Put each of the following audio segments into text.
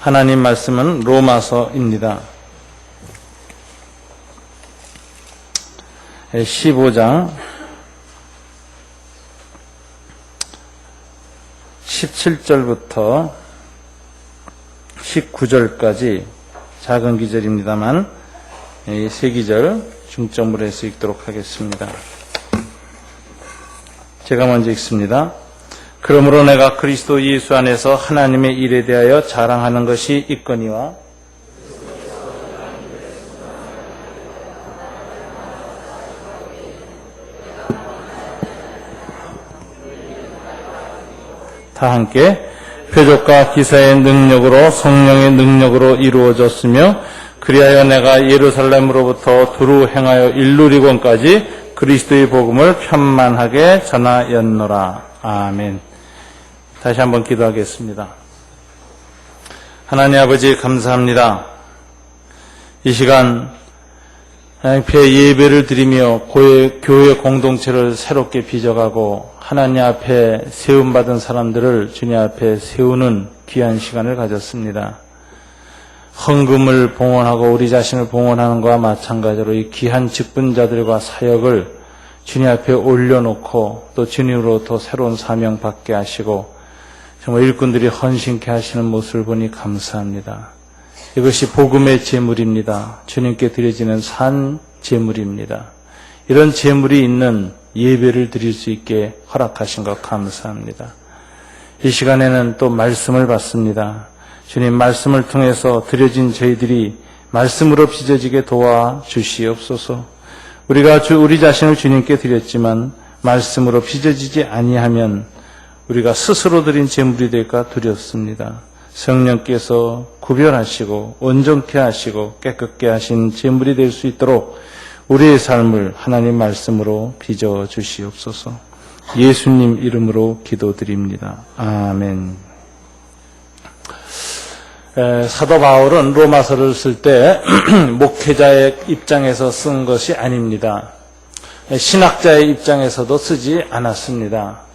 하나님 말씀은 로마서입니다. 15장 17절부터 19절까지 작은 기절입니다만 이 세 기절 중점으로 해서 읽도록 하겠습니다. 제가 먼저 읽습니다. 그러므로 내가 그리스도 예수 안에서 하나님의 일에 대하여 자랑하는 것이 있거니와 다 함께 표적과 기사의 능력으로 성령의 능력으로 이루어졌으며 그리하여 내가 예루살렘으로부터 두루 행하여 일루리곤까지 그리스도의 복음을 편만하게 전하였노라. 아멘. 다시 한번 기도하겠습니다. 하나님 아버지 감사합니다. 이 시간 하나님께 예배를 드리며 교회 공동체를 새롭게 빚어가고 하나님 앞에 세움받은 사람들을 주님 앞에 세우는 귀한 시간을 가졌습니다. 헌금을 봉헌하고 우리 자신을 봉헌하는 것과 마찬가지로 이 귀한 직분자들과 사역을 주님 앞에 올려놓고 또 주님으로부터 새로운 사명 받게 하시고 정말 일꾼들이 헌신케 하시는 모습을 보니 감사합니다. 이것이 복음의 제물입니다. 주님께 드려지는 산 제물입니다. 이런 제물이 있는 예배를 드릴 수 있게 허락하신 것 감사합니다. 이 시간에는 또 말씀을 받습니다. 주님 말씀을 통해서 드려진 저희들이 말씀으로 빚어지게 도와주시옵소서. 우리가 우리 자신을 주님께 드렸지만 말씀으로 빚어지지 아니하면 우리가 스스로 드린 제물이 될까 두렵습니다. 성령께서 구별하시고 온전케 하시고 깨끗게 하신 제물이 될 수 있도록 우리의 삶을 하나님 말씀으로 빚어 주시옵소서. 예수님 이름으로 기도드립니다. 아멘. 사도 바울은 로마서를 쓸 때 목회자의 입장에서 쓴 것이 아닙니다. 신학자의 입장에서도 쓰지 않았습니다.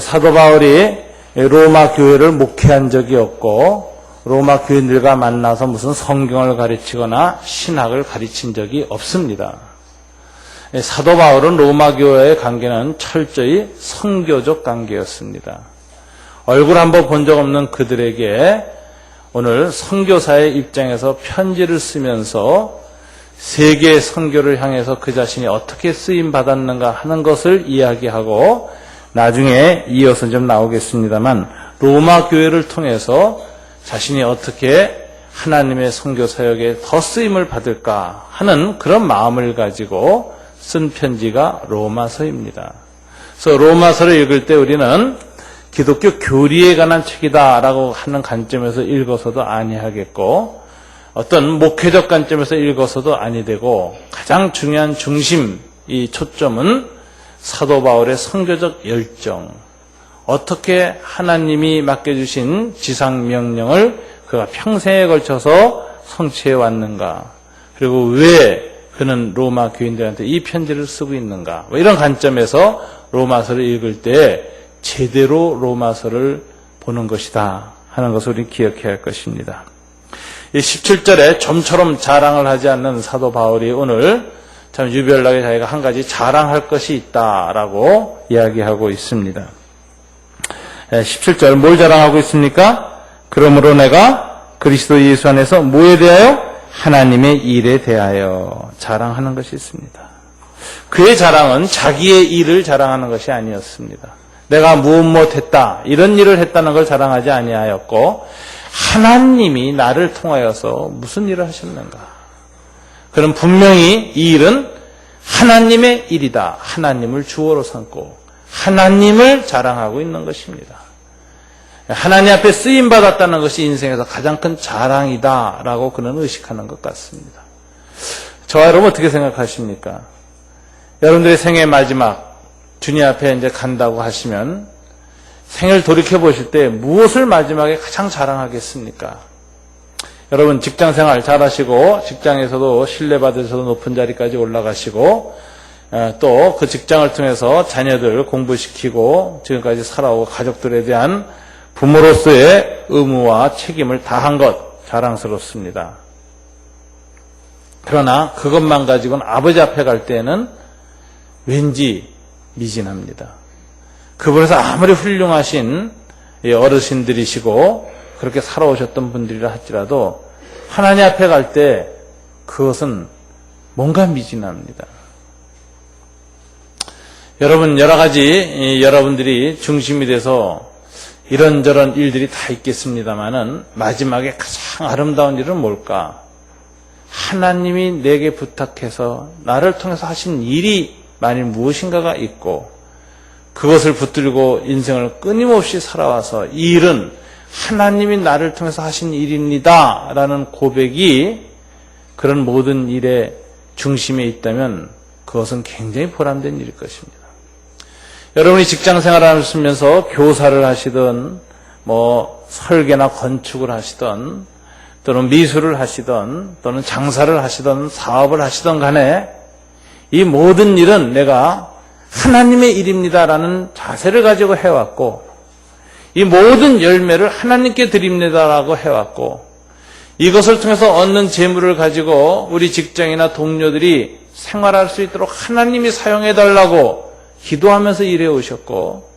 사도 바울이 로마 교회를 목회한 적이 없고 로마 교인들과 만나서 무슨 성경을 가르치거나 신학을 가르친 적이 없습니다. 사도 바울은 로마 교회의 관계는 철저히 선교적 관계였습니다. 얼굴 한번 본 적 없는 그들에게 오늘 선교사의 입장에서 편지를 쓰면서 세계 선교를 향해서 그 자신이 어떻게 쓰임 받았는가 하는 것을 이야기하고 나중에 이어서 좀 나오겠습니다만 로마 교회를 통해서 자신이 어떻게 하나님의 선교 사역에 더 쓰임을 받을까 하는 그런 마음을 가지고 쓴 편지가 로마서입니다. 그래서 로마서를 읽을 때 우리는 기독교 교리에 관한 책이다라고 하는 관점에서 읽어서도 아니하겠고 어떤 목회적 관점에서 읽어서도 아니되고 가장 중요한 중심, 이 초점은 사도 바울의 선교적 열정, 어떻게 하나님이 맡겨주신 지상명령을 그가 평생에 걸쳐서 성취해 왔는가, 그리고 왜 그는 로마 교인들한테 이 편지를 쓰고 있는가, 이런 관점에서 로마서를 읽을 때 제대로 로마서를 보는 것이다 하는 것을 우리 기억해야 할 것입니다. 이 17절에 좀처럼 자랑을 하지 않는 사도 바울이 오늘 참 유별나게 자기가 한 가지 자랑할 것이 있다라고 이야기하고 있습니다. 17절 뭘 자랑하고 있습니까? 그러므로 내가 그리스도 예수 안에서 뭐에 대하여? 하나님의 일에 대하여 자랑하는 것이 있습니다. 그의 자랑은 자기의 일을 자랑하는 것이 아니었습니다. 내가 무엇 못했다 이런 일을 했다는 걸 자랑하지 아니하였고 하나님이 나를 통하여서 무슨 일을 하셨는가, 그는 분명히 이 일은 하나님의 일이다, 하나님을 주어로 삼고 하나님을 자랑하고 있는 것입니다. 하나님 앞에 쓰임받았다는 것이 인생에서 가장 큰 자랑이다라고 그는 의식하는 것 같습니다. 저와 여러분 어떻게 생각하십니까? 여러분들의 생애 마지막 주님 앞에 이제 간다고 하시면 생을 돌이켜 보실 때 무엇을 마지막에 가장 자랑하겠습니까? 여러분 직장생활 잘하시고 직장에서도 신뢰받으셔서 높은 자리까지 올라가시고 또 그 직장을 통해서 자녀들 공부시키고 지금까지 살아오고 가족들에 대한 부모로서의 의무와 책임을 다한 것 자랑스럽습니다. 그러나 그것만 가지고는 아버지 앞에 갈 때는 왠지 미진합니다. 그분에서 아무리 훌륭하신 어르신들이시고 그렇게 살아오셨던 분들이라 할지라도 하나님 앞에 갈 때 그것은 뭔가 미진합니다. 여러분, 여러 가지 여러분들이 중심이 돼서 이런저런 일들이 다 있겠습니다만은 마지막에 가장 아름다운 일은 뭘까? 하나님이 내게 부탁해서 나를 통해서 하신 일이 만일 무엇인가가 있고 그것을 붙들고 인생을 끊임없이 살아와서 이 일은 하나님이 나를 통해서 하신 일입니다 라는 고백이 그런 모든 일의 중심에 있다면 그것은 굉장히 보람된 일일 것입니다. 여러분이 직장생활을 하시면서 교사를 하시든 설계나 건축을 하시든 또는 미술을 하시든 또는 장사를 하시든 사업을 하시든 간에 이 모든 일은 내가 하나님의 일입니다라는 자세를 가지고 해왔고 이 모든 열매를 하나님께 드립니다라고 해왔고 이것을 통해서 얻는 재물을 가지고 우리 직장이나 동료들이 생활할 수 있도록 하나님이 사용해달라고 기도하면서 일해 오셨고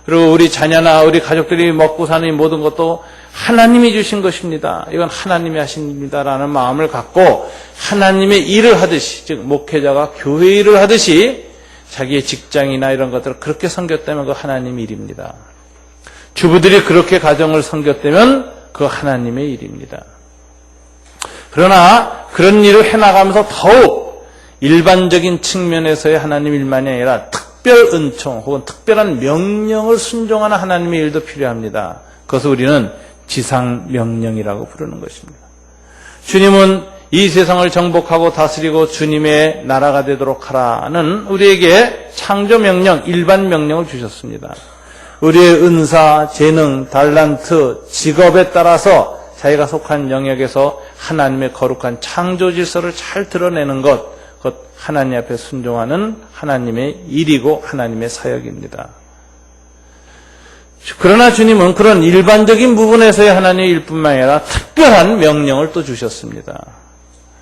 그리고 우리 자녀나 우리 가족들이 먹고 사는 이 모든 것도 하나님이 주신 것입니다. 이건 하나님이 하신 일입니다라는 마음을 갖고 하나님의 일을 하듯이 즉 목회자가 교회 일을 하듯이 자기의 직장이나 이런 것들을 그렇게 섬겼다면 그 하나님의 일입니다. 주부들이 그렇게 가정을 섬겼다면 그 하나님의 일입니다. 그러나 그런 일을 해나가면서 더욱 일반적인 측면에서의 하나님 일만이 아니라 특별 은총 혹은 특별한 명령을 순종하는 하나님의 일도 필요합니다. 그것을 우리는 지상명령이라고 부르는 것입니다. 주님은 이 세상을 정복하고 다스리고 주님의 나라가 되도록 하라는 우리에게 창조명령, 일반 명령을 주셨습니다. 우리의 은사, 재능, 달란트, 직업에 따라서 자기가 속한 영역에서 하나님의 거룩한 창조 질서를 잘 드러내는 것, 그것 하나님 앞에 순종하는 하나님의 일이고 하나님의 사역입니다. 그러나 주님은 그런 일반적인 부분에서의 하나님의 일뿐만 아니라 특별한 명령을 또 주셨습니다.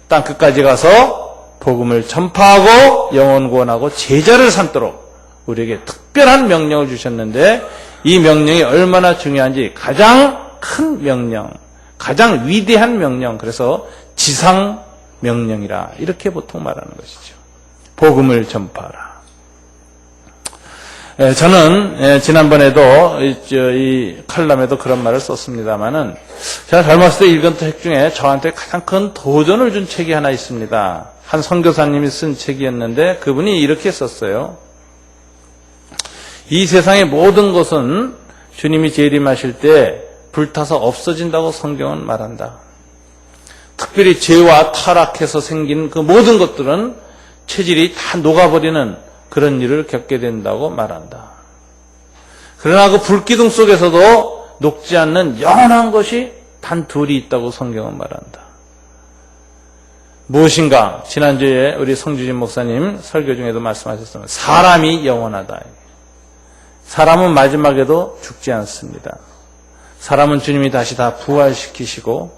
땅끝까지 가서 복음을 전파하고 영혼 구원하고 제자를 삼도록 우리에게 특별한 명령을 주셨는데 이 명령이 얼마나 중요한지 가장 큰 명령, 가장 위대한 명령, 그래서 지상 명령이라 이렇게 보통 말하는 것이죠. 복음을 전파하라. 저는 지난번에도 이 칼럼에도 그런 말을 썼습니다마는 제가 젊었을 때 읽은 책 중에 저한테 가장 큰 도전을 준 책이 하나 있습니다. 한 선교사님이 쓴 책이었는데 그분이 이렇게 썼어요. 이 세상의 모든 것은 주님이 재림하실 때 불타서 없어진다고 성경은 말한다. 특별히 죄와 타락해서 생긴 그 모든 것들은 체질이 다 녹아버리는 그런 일을 겪게 된다고 말한다. 그러나 그 불기둥 속에서도 녹지 않는 영원한 것이 단 둘이 있다고 성경은 말한다. 무엇인가? 지난주에 우리 성주진 목사님 설교 중에도 말씀하셨습니다. 사람이 영원하다. 사람은 마지막에도 죽지 않습니다. 사람은 주님이 다시 다 부활시키시고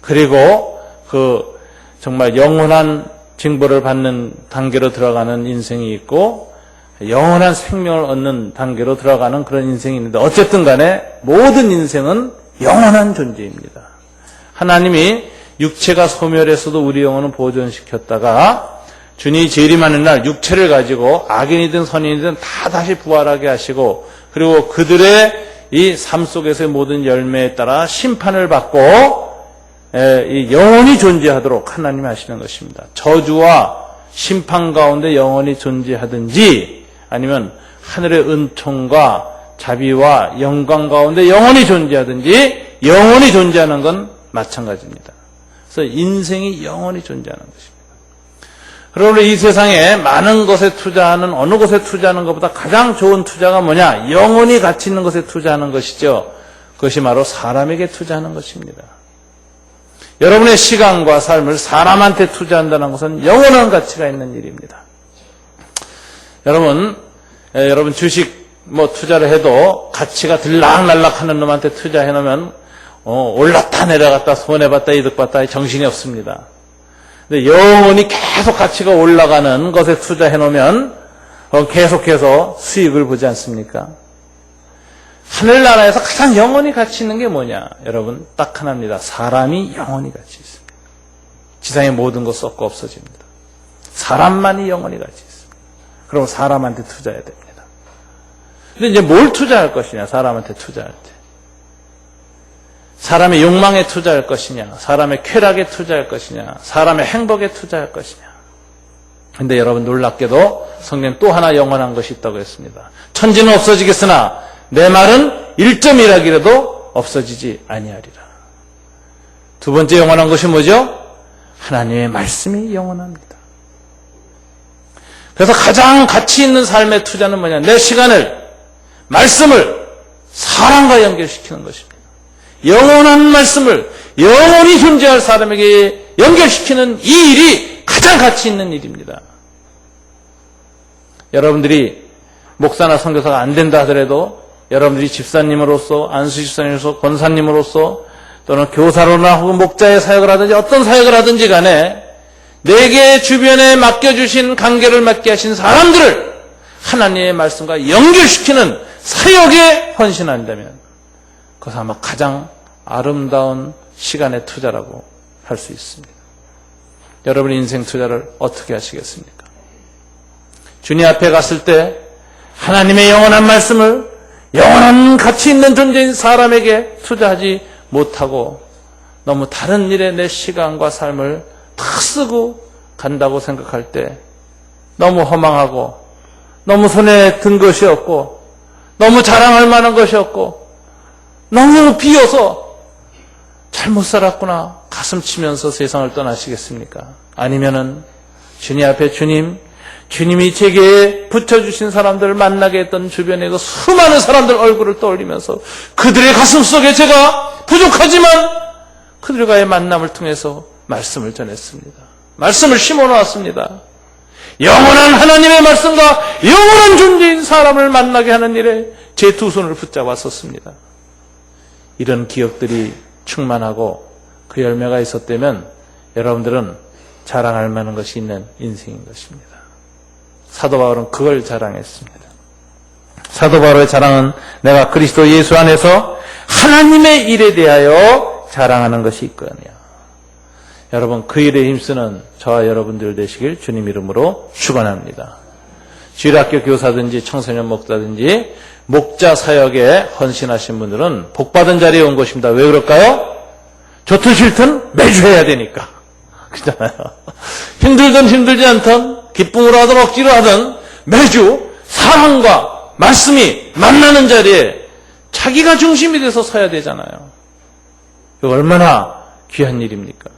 그리고 그 정말 영원한 징벌을 받는 단계로 들어가는 인생이 있고 영원한 생명을 얻는 단계로 들어가는 그런 인생이 있는데 어쨌든 간에 모든 인생은 영원한 존재입니다. 하나님이 육체가 소멸했어도 우리 영혼은 보존시켰다가 주님이 재림하는 날 육체를 가지고 악인이든 선인이든 다 다시 부활하게 하시고 그리고 그들의 이 삶 속에서의 모든 열매에 따라 심판을 받고 영원히 존재하도록 하나님이 하시는 것입니다. 저주와 심판 가운데 영원히 존재하든지 아니면 하늘의 은총과 자비와 영광 가운데 영원히 존재하든지 영원히 존재하는 건 마찬가지입니다. 그래서 인생이 영원히 존재하는 것입니다. 그러므로 이 세상에 많은 것에 투자하는 어느 것에 투자하는 것보다 가장 좋은 투자가 뭐냐? 영원히 가치 있는 것에 투자하는 것이죠. 그것이 바로 사람에게 투자하는 것입니다. 여러분의 시간과 삶을 사람한테 투자한다는 것은 영원한 가치가 있는 일입니다. 여러분 주식 투자를 해도 가치가 들락날락하는 놈한테 투자해 놓으면 올랐다 내려갔다 손해봤다 이득봤다 정신이 없습니다. 근데 영원히 계속 가치가 올라가는 것에 투자해 놓으면 계속해서 수익을 보지 않습니까? 하늘나라에서 가장 영원히 가치 있는 게 뭐냐? 여러분 딱 하나입니다. 사람이 영원히 가치 있습니다. 지상의 모든 것 썩고 없어집니다. 사람만이 영원히 가치 있습니다. 그럼 사람한테 투자해야 됩니다. 근데 이제 뭘 투자할 것이냐? 사람한테 투자할 때. 사람의 욕망에 투자할 것이냐? 사람의 쾌락에 투자할 것이냐? 사람의 행복에 투자할 것이냐? 근데 여러분 놀랍게도 성경 또 하나 영원한 것이 있다고 했습니다. 천지는 없어지겠으나 내 말은 1.1하기라도 없어지지 아니하리라. 두 번째 영원한 것이 뭐죠? 하나님의 말씀이 영원합니다. 그래서 가장 가치 있는 삶의 투자는 뭐냐? 내 시간을, 말씀을 사랑과 연결시키는 것입니다. 영원한 말씀을 영원히 존재할 사람에게 연결시키는 이 일이 가장 가치 있는 일입니다. 여러분들이 목사나 선교사가 안 된다 하더라도 여러분들이 집사님으로서, 안수집사님으로서, 권사님으로서 또는 교사로나 혹은 목자의 사역을 하든지 어떤 사역을 하든지 간에 내게 주변에 맡겨주신 관계를 맡게 하신 사람들을 하나님의 말씀과 연결시키는 사역에 헌신한다면 그것은 아마 가장 아름다운 시간의 투자라고 할 수 있습니다. 여러분 인생 투자를 어떻게 하시겠습니까? 주님 앞에 갔을 때 하나님의 영원한 말씀을 영원한 가치 있는 존재인 사람에게 투자하지 못하고 너무 다른 일에 내 시간과 삶을 다 쓰고 간다고 생각할 때 너무 허망하고 너무 손에 든 것이 없고 너무 자랑할 만한 것이 없고 너무 비어서 잘못 살았구나 가슴 치면서 세상을 떠나시겠습니까? 아니면은 주님 앞에 주님이 제게 붙여주신 사람들을 만나게 했던 주변에 그 수많은 사람들 얼굴을 떠올리면서 그들의 가슴 속에 제가 부족하지만 그들과의 만남을 통해서 말씀을 전했습니다. 말씀을 심어놓았습니다. 영원한 하나님의 말씀과 영원한 존재인 사람을 만나게 하는 일에 제 두 손을 붙잡았었습니다. 이런 기억들이 충만하고 그 열매가 있었다면 여러분들은 자랑할 만한 것이 있는 인생인 것입니다. 사도 바울은 그걸 자랑했습니다. 사도 바울의 자랑은 내가 그리스도 예수 안에서 하나님의 일에 대하여 자랑하는 것이 있거든요. 여러분 그 일에 힘쓰는 저와 여러분들 되시길 주님 이름으로 축원합니다. 주일학교 교사든지 청소년 목사든지 목자 사역에 헌신하신 분들은 복받은 자리에 온 것입니다. 왜 그럴까요? 좋든 싫든 매주 해야 되니까. 그렇잖아요. 힘들든 힘들지 않든 기쁨으로 하든 억지로 하든 매주 사랑과 말씀이 만나는 자리에 자기가 중심이 돼서 서야 되잖아요. 이거 얼마나 귀한 일입니까?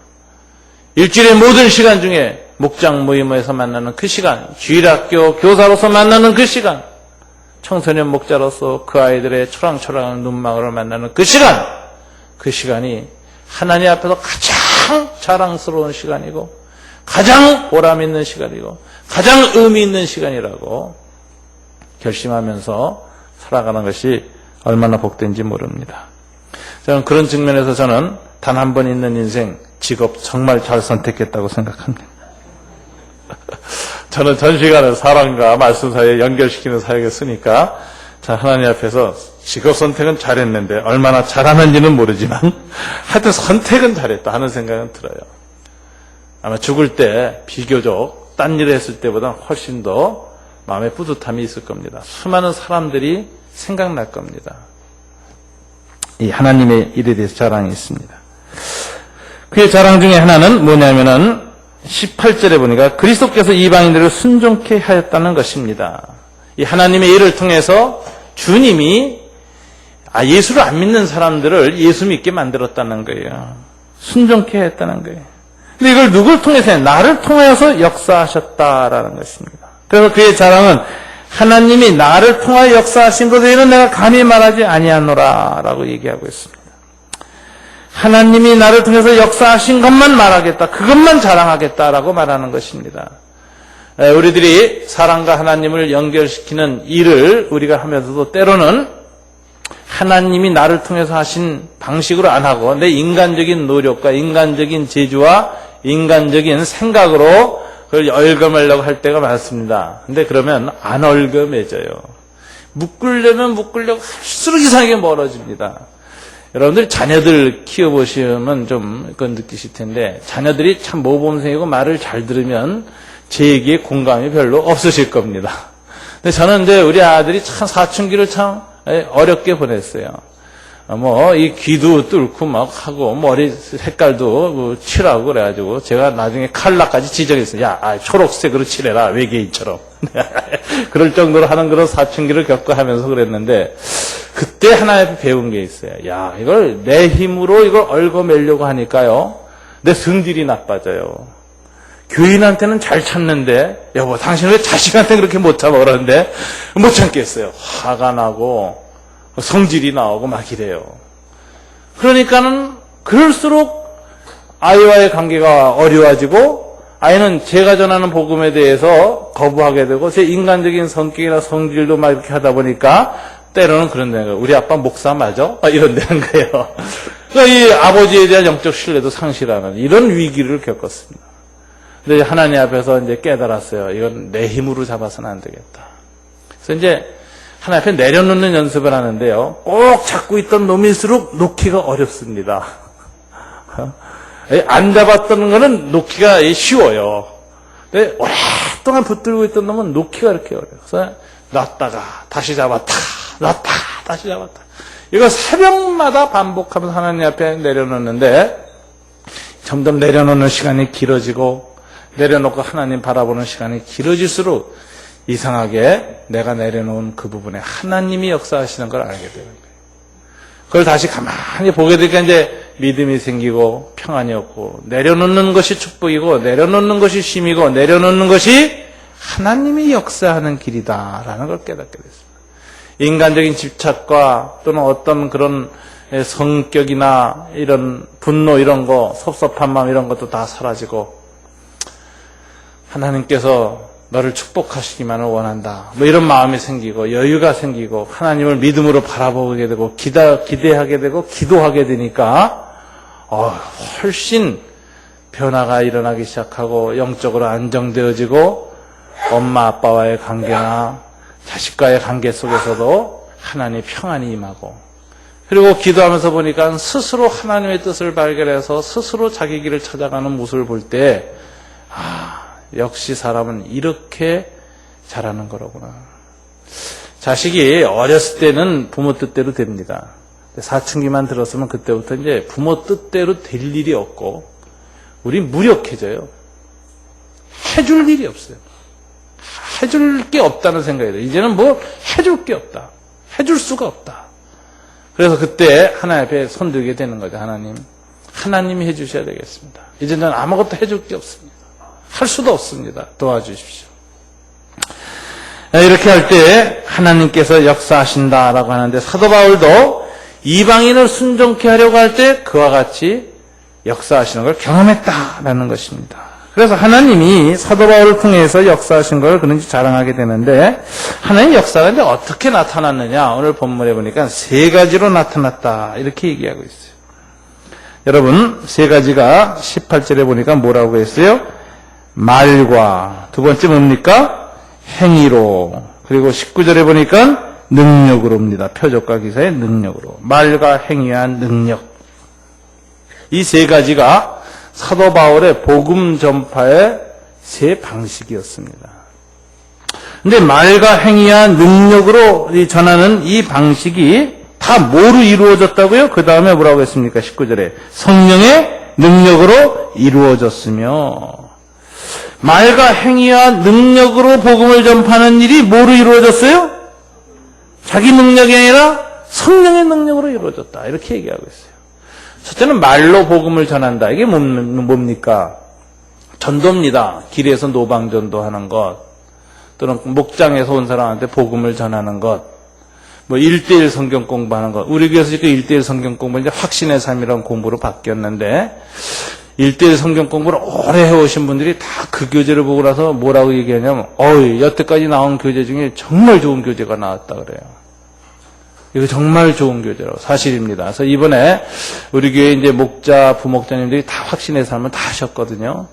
일주일의 모든 시간 중에 목장 모임에서 만나는 그 시간, 주일학교 교사로서 만나는 그 시간, 청소년 목자로서 그 아이들의 초랑초랑한 눈망울을 만나는 그 시간이 하나님 앞에서 가장 자랑스러운 시간이고 가장 보람 있는 시간이고 가장 의미 있는 시간이라고 결심하면서 살아가는 것이 얼마나 복된지 모릅니다. 저는 그런 측면에서 저는 단 한 번 있는 인생 직업 정말 잘 선택했다고 생각합니다. 저는 전 시간을 사랑과 말씀 사이에 연결시키는 사역에 쓰니까 자 하나님 앞에서 직업 선택은 잘했는데 얼마나 잘하는지는 모르지만 하여튼 선택은 잘했다 하는 생각은 들어요. 아마 죽을 때 비교적 딴 일을 했을 때보다 훨씬 더 마음에 뿌듯함이 있을 겁니다. 수많은 사람들이 생각날 겁니다. 이 하나님의 일에 대해서 자랑이 있습니다. 그의 자랑 중에 하나는 뭐냐면은 18절에 보니까 그리스도께서 이방인들을 순종케 하였다는 것입니다. 이 하나님의 일을 통해서 주님이 예수를 안 믿는 사람들을 예수 믿게 만들었다는 거예요. 순종케 하였다는 거예요. 근데 이걸 누굴 통해서 나를 통해서 역사하셨다라는 것입니다. 그래서 그의 자랑은 하나님이 나를 통하여 역사하신 것에 대해서 내가 감히 말하지 아니하노라 라고 얘기하고 있습니다. 하나님이 나를 통해서 역사하신 것만 말하겠다. 그것만 자랑하겠다라고 말하는 것입니다. 우리들이 사랑과 하나님을 연결시키는 일을 우리가 하면서도 때로는 하나님이 나를 통해서 하신 방식으로 안 하고 내 인간적인 노력과 인간적인 재주와 인간적인 생각으로 그걸 얽어매려고 할 때가 많습니다. 근데 그러면 안 얽어매져요. 묶으려면 묶으려고 할수록 이상하게 멀어집니다. 여러분들 자녀들 키워보시면 좀 그건 느끼실 텐데 자녀들이 참 모범생이고 말을 잘 들으면 제 얘기에 공감이 별로 없으실 겁니다. 근데 저는 이제 우리 아들이 참 사춘기를 참 어렵게 보냈어요. 이 귀도 뚫고 막 하고 머리 색깔도 뭐 칠하고 그래가지고 제가 나중에 칼라까지 지적했어요. 야, 초록색으로 칠해라 외계인처럼. 그럴 정도로 하는 그런 사춘기를 겪고 하면서 그랬는데 그때 하나 배운 게 있어요. 야, 이걸 내 힘으로 이걸 얽어매려고 하니까요. 내 성질이 나빠져요. 교인한테는 잘 참는데 여보 당신은 왜 자식한테 그렇게 못 참아 그러는데 못 참겠어요. 화가 나고 성질이 나오고 막 이래요. 그러니까는 그럴수록 아이와의 관계가 어려워지고 아이는 제가 전하는 복음에 대해서 거부하게 되고 제 인간적인 성격이나 성질도 막 이렇게 하다 보니까 때로는 그런 데는 거예요. 우리 아빠 목사 맞아? 이런 데는 거예요. 그러니까 이 아버지에 대한 영적 신뢰도 상실하는 이런 위기를 겪었습니다. 근데 하나님 앞에서 이제 깨달았어요. 이건 내 힘으로 잡아서는 안 되겠다. 그래서 이제 하나님 앞에 내려놓는 연습을 하는데요. 꼭 잡고 있던 놈일수록 놓기가 어렵습니다. 안 잡았던 거는 놓기가 쉬워요. 근데 오랫동안 붙들고 있던 놈은 놓기가 이렇게 어려워요. 그래서 놨다가 다시 잡았다. 놨다가 다시 잡았다. 이거 새벽마다 반복하면서 하나님 앞에 내려놓는데 점점 내려놓는 시간이 길어지고 내려놓고 하나님 바라보는 시간이 길어질수록 이상하게 내가 내려놓은 그 부분에 하나님이 역사하시는 걸 알게 되는 거예요. 그걸 다시 가만히 보게 되니까 이제 믿음이 생기고 평안이 없고 내려놓는 것이 축복이고 내려놓는 것이 힘이고 내려놓는 것이 하나님이 역사하는 길이다라는 걸 깨닫게 됐습니다. 인간적인 집착과 또는 어떤 그런 성격이나 이런 분노 이런 거 섭섭한 마음 이런 것도 다 사라지고 하나님께서 너를 축복하시기만을 원한다. 이런 마음이 생기고 여유가 생기고 하나님을 믿음으로 바라보게 되고 기대하게 되고 기도하게 되니까 훨씬 변화가 일어나기 시작하고 영적으로 안정되어지고 엄마 아빠와의 관계나 자식과의 관계 속에서도 하나님의 평안이 임하고 그리고 기도하면서 보니까 스스로 하나님의 뜻을 발견해서 스스로 자기 길을 찾아가는 모습을 볼 때 역시 사람은 이렇게 자라는 거로구나. 자식이 어렸을 때는 부모 뜻대로 됩니다. 사춘기만 들었으면 그때부터 이제 부모 뜻대로 될 일이 없고 우리 무력해져요. 해줄 일이 없어요. 해줄 게 없다는 생각이 들어요. 이제는 뭐 해줄 게 없다. 해줄 수가 없다. 그래서 그때 하나님 앞에 손들게 되는 거죠. 하나님이 해주셔야 되겠습니다. 이제는 아무것도 해줄 게 없습니다. 할 수도 없습니다. 도와주십시오. 이렇게 할 때 하나님께서 역사하신다라고 하는데 사도 바울도 이방인을 순종케 하려고 할 때 그와 같이 역사하시는 걸 경험했다라는 것입니다. 그래서 하나님이 사도 바울을 통해서 역사하신 걸 그런지 자랑하게 되는데 하나님의 역사가 이제 어떻게 나타났느냐 오늘 본문에 보니까 세 가지로 나타났다 이렇게 얘기하고 있어요. 여러분 세 가지가 18절에 보니까 뭐라고 했어요? 말과 두 번째 뭡니까? 행위로 그리고 19절에 보니까 능력으로입니다. 표적과 기사의 능력으로 말과 행위한 능력 이 세 가지가 사도 바울의 복음 전파의 세 방식이었습니다. 근데 말과 행위한 능력으로 전하는 이 방식이 다 뭐로 이루어졌다고요? 그 다음에 뭐라고 했습니까? 19절에 성령의 능력으로 이루어졌으며 말과 행위와 능력으로 복음을 전파하는 일이 뭐로 이루어졌어요? 자기 능력이 아니라 성령의 능력으로 이루어졌다. 이렇게 얘기하고 있어요. 첫째는 말로 복음을 전한다. 이게 뭡니까? 전도입니다. 길에서 노방전도 하는 것, 또는 목장에서 온 사람한테 복음을 전하는 것, 1:1 성경 공부하는 것. 우리 교회에서 그 1:1 성경 공부는 이제 확신의 삶이라는 공부로 바뀌었는데, 1:1 성경 공부를 오래 해오신 분들이 다 그 교재를 보고 나서 뭐라고 얘기하냐면, 여태까지 나온 교재 중에 정말 좋은 교재가 나왔다 그래요. 이거 정말 좋은 교제라고 사실입니다. 그래서 이번에 우리 교회 이제 목자, 부목자님들이 다 확신의 삶을 다 하셨거든요.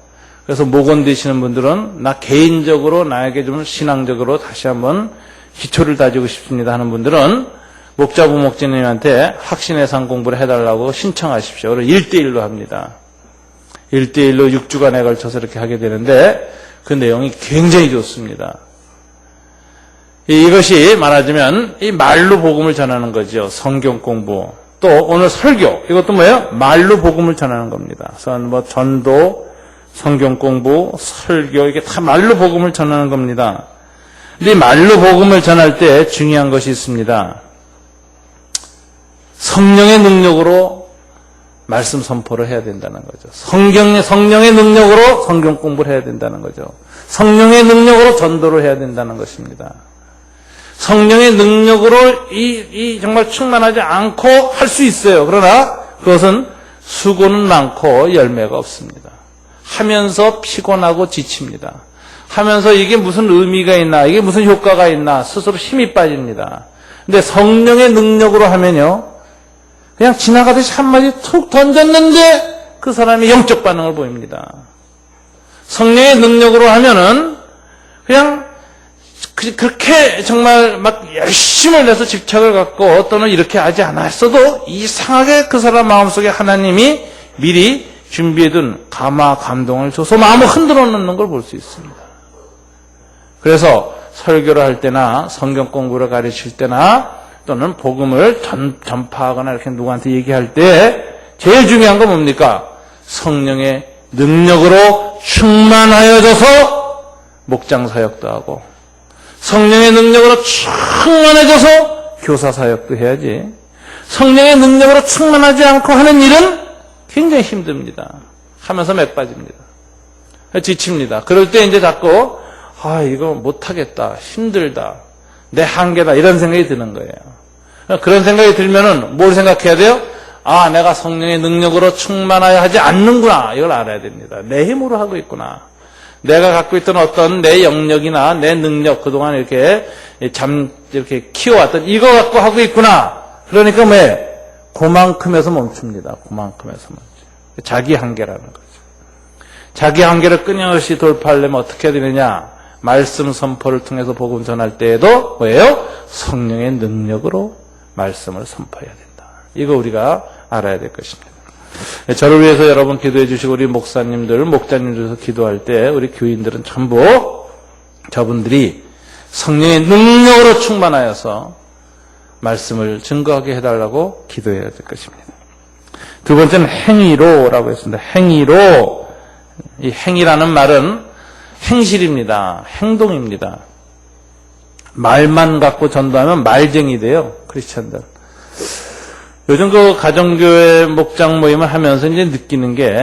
그래서 목원 되시는 분들은 나 개인적으로 나에게 좀 신앙적으로 다시 한번 기초를 다지고 싶습니다 하는 분들은 목자, 부목자님한테 확신의 삶 공부를 해달라고 신청하십시오. 그리고 1대1로 합니다. 1대1로 6주간에 걸쳐서 이렇게 하게 되는데 그 내용이 굉장히 좋습니다. 이것이 말하자면 이 말로 복음을 전하는 거죠. 성경 공부. 또 오늘 설교. 이것도 뭐예요? 말로 복음을 전하는 겁니다. 그래서 뭐 전도, 성경 공부, 설교 이게 다 말로 복음을 전하는 겁니다. 근데 말로 복음을 전할 때 중요한 것이 있습니다. 성령의 능력으로 말씀 선포를 해야 된다는 거죠. 성령의 능력으로 성경 공부를 해야 된다는 거죠. 성령의 능력으로 전도를 해야 된다는 것입니다. 성령의 능력으로 정말 충만하지 않고 할 수 있어요. 그러나 그것은 수고는 많고 열매가 없습니다. 하면서 피곤하고 지칩니다. 하면서 이게 무슨 의미가 있나, 이게 무슨 효과가 있나 스스로 힘이 빠집니다. 근데 성령의 능력으로 하면요, 그냥 지나가듯이 한마디 툭 던졌는데 그 사람이 영적 반응을 보입니다. 성령의 능력으로 하면은 그냥 그렇게 정말 막 열심을 내서 집착을 갖고 또는 이렇게 하지 않았어도 이상하게 그 사람 마음속에 하나님이 미리 준비해둔 감화 감동을 줘서 마음을 흔들어 놓는 걸 볼 수 있습니다. 그래서 설교를 할 때나 성경 공부를 가르칠 때나 또는 복음을 전파하거나 이렇게 누구한테 얘기할 때 제일 중요한 건 뭡니까? 성령의 능력으로 충만하여져서 목장 사역도 하고 성령의 능력으로 충만해져서 교사 사역도 해야지. 성령의 능력으로 충만하지 않고 하는 일은 굉장히 힘듭니다. 하면서 맥 빠집니다. 지칩니다. 그럴 때 이제 자꾸 이거 못하겠다, 힘들다, 내 한계다 이런 생각이 드는 거예요. 그런 생각이 들면은 뭘 생각해야 돼요? 내가 성령의 능력으로 충만하여 하지 않는구나. 이걸 알아야 됩니다. 내 힘으로 하고 있구나. 내가 갖고 있던 어떤 내 영역이나 내 능력, 그동안 이렇게 키워왔던 이거 갖고 하고 있구나. 그러니까 그만큼에서 멈춥니다. 그만큼에서 멈춰요. 자기 한계라는 거죠. 자기 한계를 끊임없이 돌파하려면 어떻게 해야 되느냐? 말씀 선포를 통해서 복음 전할 때에도 뭐예요? 성령의 능력으로 말씀을 선포해야 된다. 이거 우리가 알아야 될 것입니다. 저를 위해서 여러분 기도해 주시고 우리 목사님들, 목자님들에서 기도할 때 우리 교인들은 전부 저분들이 성령의 능력으로 충만하여서 말씀을 증거하게 해달라고 기도해야 될 것입니다. 두 번째는 행위로라고 했습니다. 행위로. 이 행위라는 말은 행실입니다. 행동입니다. 말만 갖고 전도하면 말쟁이 돼요. 크리스찬들. 요즘 그 가정교회 목장 모임을 하면서 이제 느끼는 게,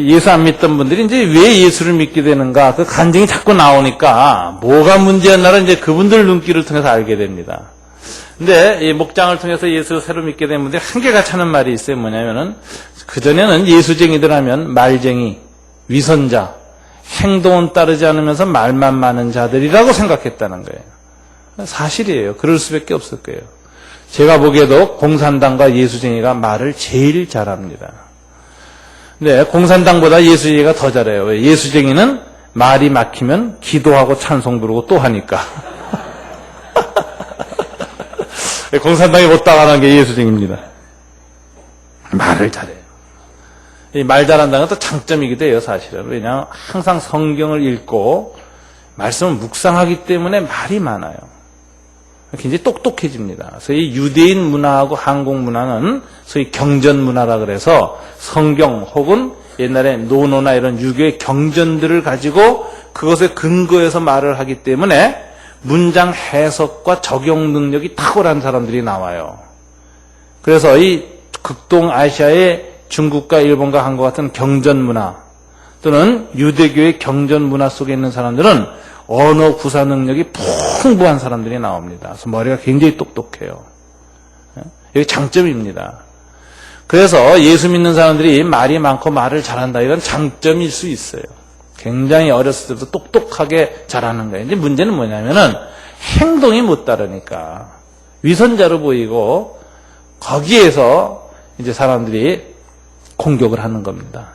예수 안 믿던 분들이 이제 왜 예수를 믿게 되는가, 그 간증이 자꾸 나오니까 뭐가 문제였나를 이제 그분들 눈길을 통해서 알게 됩니다. 근데 이 목장을 통해서 예수를 새로 믿게 된 분들이 한계가 차는 말이 있어요. 뭐냐면은, 그전에는 예수쟁이들 하면 말쟁이, 위선자, 행동은 따르지 않으면서 말만 많은 자들이라고 생각했다는 거예요. 사실이에요. 그럴 수밖에 없을 거예요. 제가 보기에도 공산당과 예수쟁이가 말을 제일 잘합니다. 근데 공산당보다 예수쟁이가 더 잘해요. 왜? 예수쟁이는 말이 막히면 기도하고 찬송 부르고 또 하니까. 공산당이 못 따라가는 게 예수쟁이입니다. 말을 잘해요. 이 말 잘한다는 건 또 장점이기도 해요, 사실은. 왜냐하면 항상 성경을 읽고 말씀을 묵상하기 때문에 말이 많아요. 굉장히 똑똑해집니다. 그래서 이 유대인 문화하고 한국 문화는 소위 경전 문화라 그래서 성경 혹은 옛날에 노노나 이런 유교의 경전들을 가지고 그것에 근거해서 말을 하기 때문에 문장 해석과 적용 능력이 탁월한 사람들이 나와요. 그래서 이 극동 아시아의 중국과 일본과 한국 같은 경전 문화 또는 유대교의 경전 문화 속에 있는 사람들은 언어 구사 능력이 풍부한 사람들이 나옵니다. 그래서 머리가 굉장히 똑똑해요. 이게 장점입니다. 그래서 예수 믿는 사람들이 말이 많고 말을 잘한다. 이건 장점일 수 있어요. 굉장히 어렸을 때부터 똑똑하게 잘하는 거예요. 이제 문제는 뭐냐면은 행동이 못 따르니까. 위선자로 보이고 거기에서 이제 사람들이 공격을 하는 겁니다.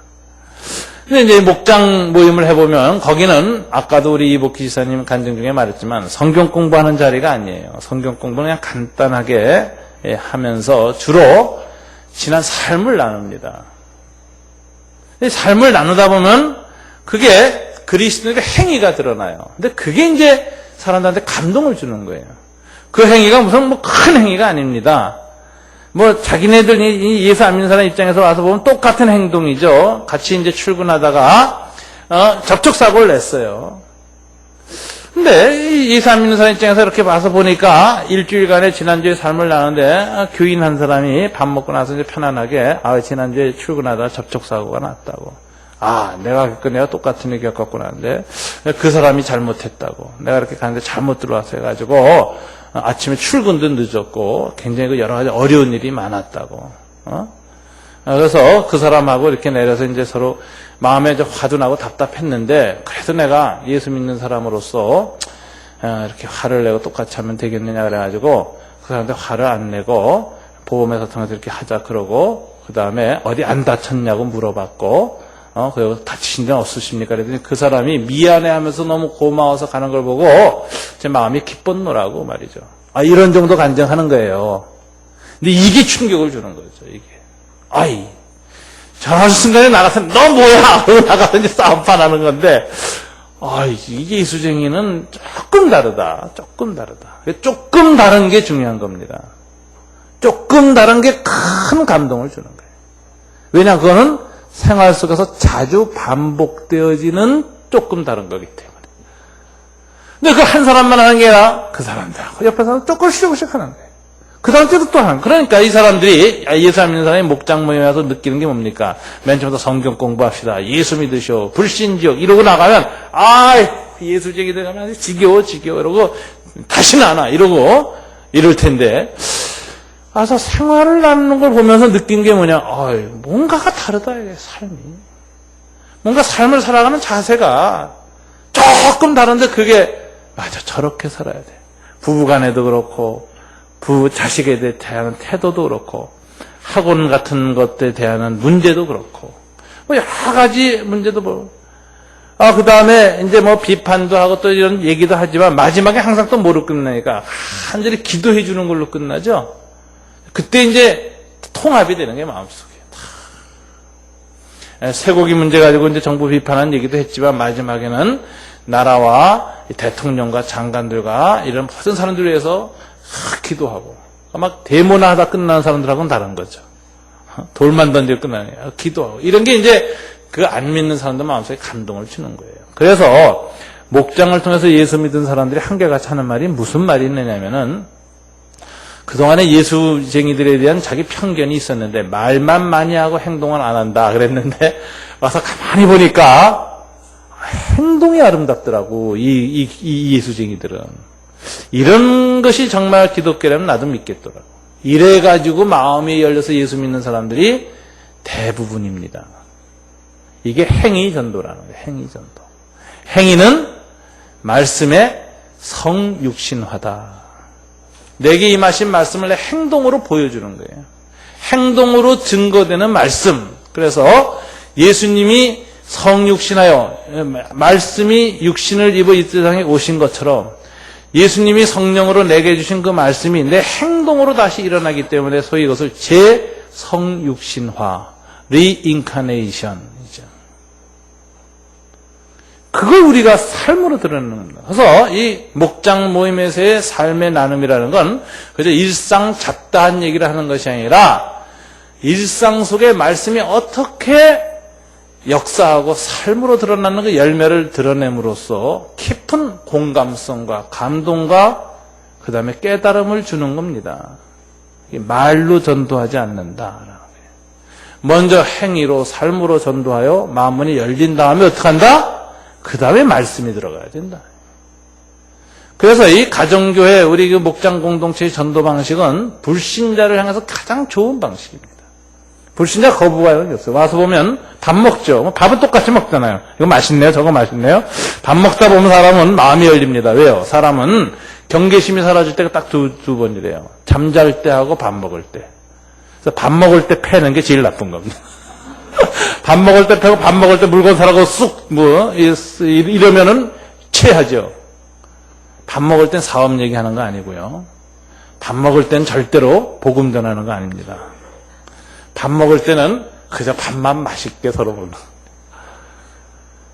근데 이제 목장 모임을 해보면 거기는 아까도 우리 이복희 지사님 간증 중에 말했지만 성경 공부하는 자리가 아니에요. 성경 공부는 그냥 간단하게 하면서 주로 지난 삶을 나눕니다. 삶을 나누다 보면 그게 그리스도인의 행위가 드러나요. 근데 그게 이제 사람들한테 감동을 주는 거예요. 그 행위가 무슨 뭐 큰 행위가 아닙니다. 뭐 자기네들이 예수 안 믿는 사람 입장에서 와서 보면 똑같은 행동이죠. 같이 이제 출근하다가 접촉사고를 냈어요. 근데 예수 안 믿는 사람 입장에서 이렇게 봐서 보니까 일주일간의 지난주에 삶을 나누는데 교인 한 사람이 밥 먹고 나서 이제 편안하게 지난주에 출근하다가 접촉사고가 났다고. 내가 똑같은 일 겪었구나 하는데 그 사람이 잘못했다고. 내가 이렇게 가는데 잘못 들어와서 해가지고 아침에 출근도 늦었고 굉장히 여러 가지 어려운 일이 많았다고. 그래서 그 사람하고 이렇게 내려서 이제 서로 마음에 이제 화도 나고 답답했는데 그래도 내가 예수 믿는 사람으로서 이렇게 화를 내고 똑같이 하면 되겠느냐 그래가지고 그 사람한테 화를 안 내고 보험회사 통해서 이렇게 하자 그러고 그 다음에 어디 안 다쳤냐고 물어봤고 그리고 다치신 데는 없으십니까? 그랬더니 그 사람이 미안해하면서 너무 고마워서 가는 걸 보고 제 마음이 기뻤노라고 말이죠. 이런 정도 간증하는 거예요. 근데 이게 충격을 주는 거죠. 이게 전화하는 순간에 나가서 너 뭐야? 나가서 이제 싸움판 하는 건데 이게 예수쟁이는 조금 다르다. 조금 다른 게 중요한 겁니다. 조금 다른 게 큰 감동을 주는 거예요. 왜냐 그거는 생활 속에서 자주 반복되어지는 조금 다른 거기 때문에. 근데 그 한 사람만 하는 게 아니라 그 사람들하고 옆에 사람 조금씩 하는 거예요. 그 다음 때도 또 하는 거예요. 그러니까 이 사람들이 예수 안 믿는 사람이 목장 모임에 와서 느끼는 게 뭡니까? 맨 처음부터 성경 공부합시다. 예수 믿으시오. 불신지옥. 이러고 나가면 예수쟁이들 가면 지겨워 이러고 다시는 안 와. 이러고 이럴 텐데 그래서 생활을 나누는 걸 보면서 느낀 게 뭐냐? 뭔가가 다르다, 이게 삶이. 뭔가 삶을 살아가는 자세가 조금 다른데 그게, 맞아, 저렇게 살아야 돼. 부부 간에도 그렇고, 자식에 대한 태도도 그렇고, 학원 같은 것들에 대한 문제도 그렇고, 여러 가지 문제도 그 다음에 이제 비판도 하고 또 이런 얘기도 하지만 마지막에 항상 또 뭐로 끝나니까 간절히 기도해 주는 걸로 끝나죠? 그때 이제 통합이 되는 게 마음속에. 쇠고기 문제 가지고 이제 정부 비판한 얘기도 했지만 마지막에는 나라와 대통령과 장관들과 이런 모든 사람들 위해서 기도하고 막 데모나 하다 끝나는 사람들하고는 다른 거죠. 돌만 던지고 끝나는 거예요. 기도하고 이런 게 이제 그 안 믿는 사람들 마음속에 감동을 주는 거예요. 그래서 목장을 통해서 예수 믿은 사람들이 한결같이 하는 말이 무슨 말이 있느냐면은 그동안에 예수쟁이들에 대한 자기 편견이 있었는데 말만 많이 하고 행동은 안 한다 그랬는데 와서 가만히 보니까 행동이 아름답더라고. 이 예수쟁이들은. 이런 것이 정말 기독교라면 나도 믿겠더라고. 이래가지고 마음이 열려서 예수 믿는 사람들이 대부분입니다. 이게 행위전도라는 거예요. 행위전도. 행위는 말씀의 성육신화다. 내게 임하신 말씀을 내 행동으로 보여주는 거예요. 행동으로 증거되는 말씀. 그래서 예수님이 성육신하여 말씀이 육신을 입어 이 세상에 오신 것처럼 예수님이 성령으로 내게 주신 그 말씀이 내 행동으로 다시 일어나기 때문에 소위 이것을 재성육신화, 리인카네이션이죠. 그걸 우리가 삶으로 드러내는 겁니다. 그래서 이 목장 모임에서의 삶의 나눔이라는 건 그저 일상 잡다한 얘기를 하는 것이 아니라 일상 속에 말씀이 어떻게 역사하고 삶으로 드러나는 그 열매를 드러냄으로써 깊은 공감성과 감동과 그 다음에 깨달음을 주는 겁니다. 말로 전도하지 않는다. 먼저 행위로 삶으로 전도하여 마음문이 열린 다음에 어떻게 한다? 그 다음에 말씀이 들어가야 된다. 그래서 이 가정교회, 우리 그 목장 공동체의 전도 방식은 불신자를 향해서 가장 좋은 방식입니다. 불신자 거부가 없어요. 와서 보면 밥 먹죠. 밥은 똑같이 먹잖아요. 이거 맛있네요. 저거 맛있네요. 밥 먹다 보면 사람은 마음이 열립니다. 왜요? 사람은 경계심이 사라질 때가 딱 두 번이래요. 잠잘 때 하고 밥 먹을 때. 그래서 밥 먹을 때 패는 게 제일 나쁜 겁니다. 밥 먹을 때 패고 밥 먹을 때 물건 사라고 쑥 이러면은 체하죠. 밥 먹을 땐 사업 얘기하는 거 아니고요. 밥 먹을 땐 절대로 복음 전하는 거 아닙니다. 밥 먹을 때는 그저 밥만 맛있게 서로 먹는.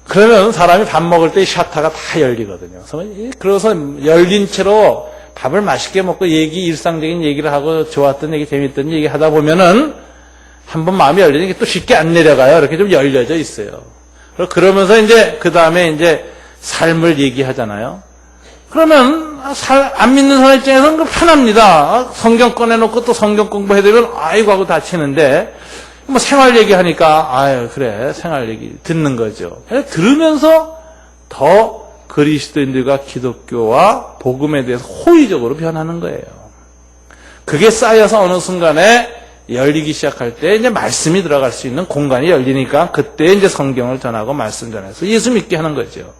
그러면 사람이 밥 먹을 때 샤타가 다 열리거든요. 그래서 열린 채로 밥을 맛있게 먹고 일상적인 얘기를 하고 좋았던 얘기, 재밌던 얘기 하다 보면은 한번 마음이 열리는 게 또 쉽게 안 내려가요. 이렇게 좀 열려져 있어요. 그러면서 이제 그 다음에 이제 삶을 얘기하잖아요. 그러면 안 믿는 사람 입장에서는 편합니다. 성경 꺼내놓고 또 성경 공부해야 되면 아이고 하고 다치는데 뭐 생활 얘기하니까 아유 그래 생활 얘기 듣는 거죠. 들으면서 더 그리스도인들과 기독교와 복음에 대해서 호의적으로 변하는 거예요. 그게 쌓여서 어느 순간에 열리기 시작할 때 이제 말씀이 들어갈 수 있는 공간이 열리니까 그때 이제 성경을 전하고 말씀 전해서 예수 믿게 하는 거죠.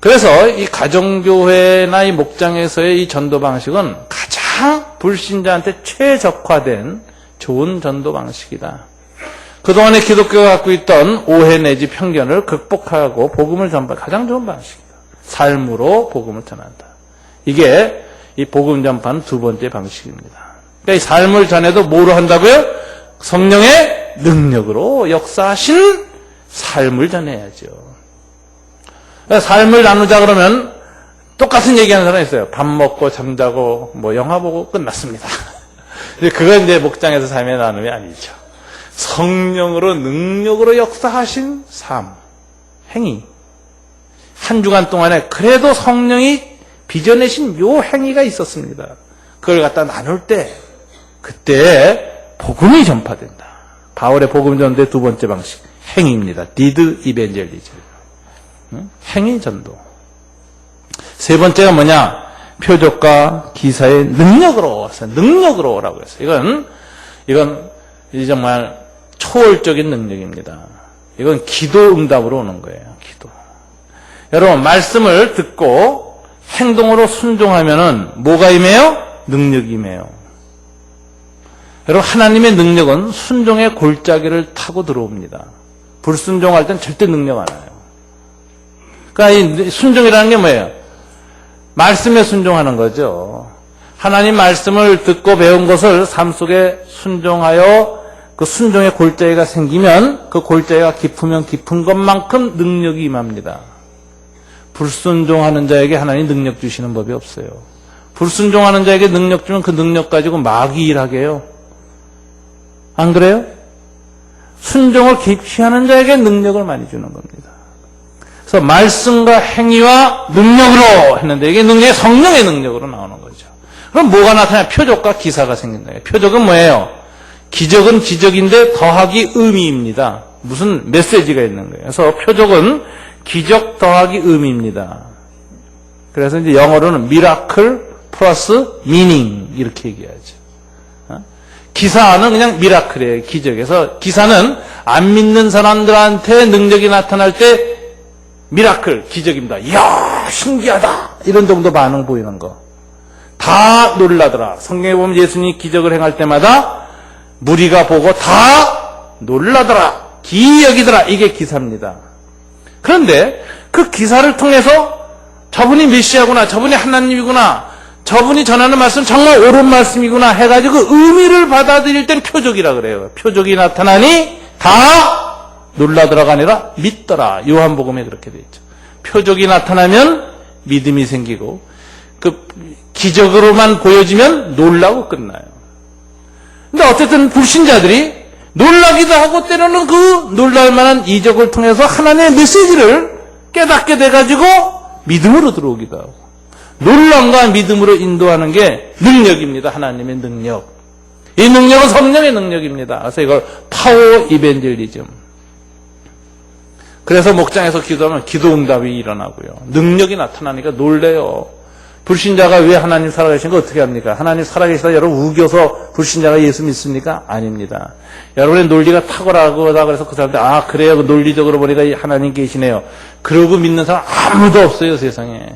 그래서 이 가정교회나 이 목장에서의 이 전도 방식은 가장 불신자한테 최적화된 좋은 전도 방식이다. 그동안에 기독교가 갖고 있던 오해 내지 편견을 극복하고 복음을 전파하는 가장 좋은 방식이다. 삶으로 복음을 전한다. 이게 이 복음 전파는 두 번째 방식입니다. 그러니까 이 삶을 전해도 뭐로 한다고요? 성령의 능력으로 역사하신 삶을 전해야죠. 삶을 나누자 그러면 똑같은 얘기하는 사람이 있어요. 밥 먹고 잠자고 뭐 영화 보고 끝났습니다. 그건 이제 목장에서 삶의 나눔이 아니죠. 성령으로 능력으로 역사하신 삶, 행위. 한 주간 동안에 그래도 성령이 빚어내신 요 행위가 있었습니다. 그걸 갖다 나눌 때 그때 복음이 전파된다. 바울의 복음 전도의 두 번째 방식 행위입니다. did evangelism. 행위 전도. 세 번째가 뭐냐? 표적과 기사의 능력으로 오라고 했어요. 이건 정말 초월적인 능력입니다. 이건 기도 응답으로 오는 거예요. 기도. 여러분 말씀을 듣고 행동으로 순종하면은 뭐가 임해요? 능력이 임해요. 여러분 하나님의 능력은 순종의 골짜기를 타고 들어옵니다. 불순종할 땐 절대 능력 안 와요. 그러니까 이 순종이라는 게 뭐예요? 말씀에 순종하는 거죠. 하나님 말씀을 듣고 배운 것을 삶 속에 순종하여 그 순종의 골짜기가 생기면 그 골짜기가 깊으면 깊은 것만큼 능력이 임합니다. 불순종하는 자에게 하나님 능력 주시는 법이 없어요. 불순종하는 자에게 능력 주면 그 능력 가지고 마귀 일하게 해요. 안 그래요? 순종을 깊이 하는 자에게 능력을 많이 주는 겁니다. 그래서 말씀과 행위와 능력으로 했는데 이게 능력이 성령의 능력으로 나오는 거죠. 그럼 뭐가 나타나요? 표적과 기사가 생긴다. 표적은 뭐예요? 기적은 기적인데 더하기 의미입니다. 무슨 메시지가 있는 거예요. 그래서 표적은 기적 더하기 의미입니다. 그래서 이제 영어로는 미라클 플러스 미닝 이렇게 얘기하죠. 기사는 그냥 미라클이에요. 기적에서 기사는 안 믿는 사람들한테 능력이 나타날 때 미라클, 기적입니다. 이야, 신기하다. 이런 정도 반응 보이는 거. 다 놀라더라. 성경에 보면 예수님이 기적을 행할 때마다 무리가 보고 다 놀라더라. 기이 여기더라. 이게 기사입니다. 그런데 그 기사를 통해서 저분이 메시아구나, 저분이 하나님이구나, 저분이 전하는 말씀 정말 옳은 말씀이구나 해가지고 의미를 받아들일 땐 표적이라 그래요. 표적이 나타나니 다 놀라더라가 아니라 믿더라. 요한복음에 그렇게 되어 있죠. 표적이 나타나면 믿음이 생기고 그 기적으로만 보여지면 놀라고 끝나요. 근데 어쨌든 불신자들이 놀라기도 하고 때로는 그 놀랄만한 이적을 통해서 하나님의 메시지를 깨닫게 돼가지고 믿음으로 들어오기도 하고 놀람과 믿음으로 인도하는 게 능력입니다. 하나님의 능력. 이 능력은 성령의 능력입니다. 그래서 이걸 파워 이벤젤리즘. 그래서 목장에서 기도하면 기도 응답이 일어나고요. 능력이 나타나니까 놀래요. 불신자가 왜 하나님 살아계신 거 어떻게 합니까? 하나님 살아계시다 여러분 우겨서 불신자가 예수 믿습니까? 아닙니다. 여러분의 논리가 탁월하다 그래서 그 사람들 그래요. 논리적으로 보니까 하나님 계시네요. 그러고 믿는 사람 아무도 없어요, 세상에.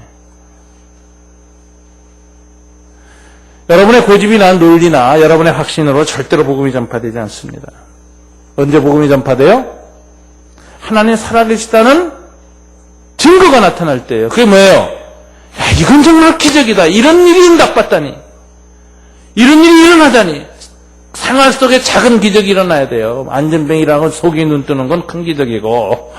여러분의 고집이나 논리나 여러분의 확신으로 절대로 복음이 전파되지 않습니다. 언제 복음이 전파돼요? 하나님 살아계시다는 증거가 나타날 때예요. 그게 뭐예요? 야, 이건 정말 기적이다. 이런 일이 응답받다니. 이런 일이 일어나다니. 생활 속에 작은 기적이 일어나야 돼요. 안전병이라는 건 속이 눈 뜨는 건 큰 기적이고,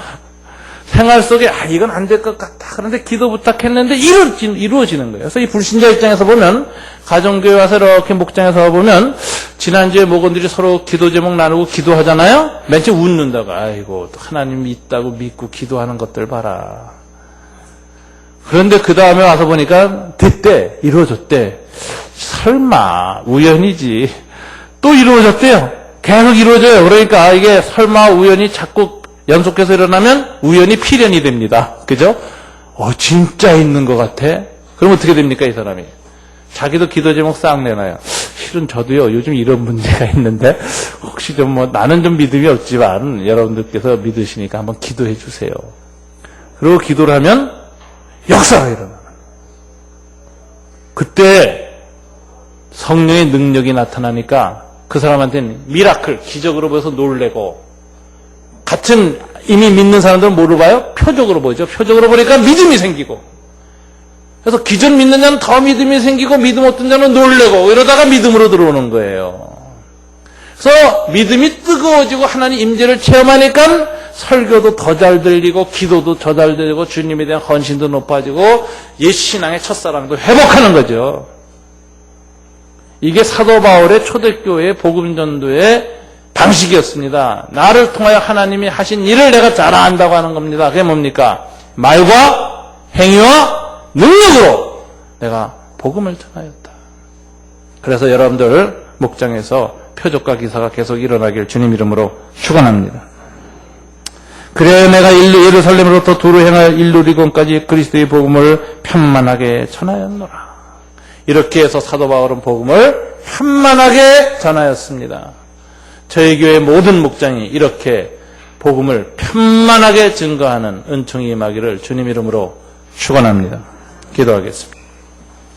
생활 속에 이건 안 될 것 같다. 그런데 기도 부탁했는데 이루어지는 거예요. 그래서 이 불신자 입장에서 보면, 가정교회 와서 이렇게 목장에서 보면, 지난주에 목원들이 서로 기도 제목 나누고 기도하잖아요? 맨 처음 웃는다고. 아이고, 하나님 있다고 믿고 기도하는 것들 봐라. 그런데 그 다음에 와서 보니까 됐대. 이루어졌대. 설마 우연이지. 또 이루어졌대요. 계속 이루어져요. 그러니까 이게 설마 우연이 자꾸 연속해서 일어나면 우연이 필연이 됩니다. 그죠? 진짜 있는 것 같아. 그럼 어떻게 됩니까, 이 사람이? 자기도 기도 제목 싹 내놔요. 실은 저도요, 요즘 이런 문제가 있는데, 혹시 나는 좀 믿음이 없지만, 여러분들께서 믿으시니까 한번 기도해 주세요. 그리고 기도를 하면, 역사가 일어나는. 그때 성령의 능력이 나타나니까 그 사람한테는 미라클, 기적으로 보여서 놀래고, 같은 이미 믿는 사람들은 뭐로 봐요? 표적으로 보죠. 표적으로 보니까 믿음이 생기고, 그래서 기존 믿는 자는 더 믿음이 생기고 믿음 없던 자는 놀래고 이러다가 믿음으로 들어오는 거예요. 그래서 믿음이 뜨거워지고 하나님 임재를 체험하니까 설교도 더 잘 들리고 기도도 더 잘 들리고 주님에 대한 헌신도 높아지고 옛 신앙의 첫사랑도 회복하는 거죠. 이게 사도 바울의 초대교회의 복음전도의 방식이었습니다. 나를 통하여 하나님이 하신 일을 내가 잘 안다고 하는 겁니다. 그게 뭡니까? 말과 행위와 능력으로 내가 복음을 전하였다. 그래서 여러분들 목장에서 표적과 기사가 계속 일어나길 주님 이름으로 축원합니다. 그래야 내가 예루살렘으로부터 두루 행하여 일루리곤까지 그리스도의 복음을 편만하게 전하였노라. 이렇게 해서 사도 바울은 복음을 편만하게 전하였습니다. 저희 교회 모든 목장이 이렇게 복음을 편만하게 증거하는 은총이 임하기를 주님 이름으로 축원합니다. 기도하겠습니다.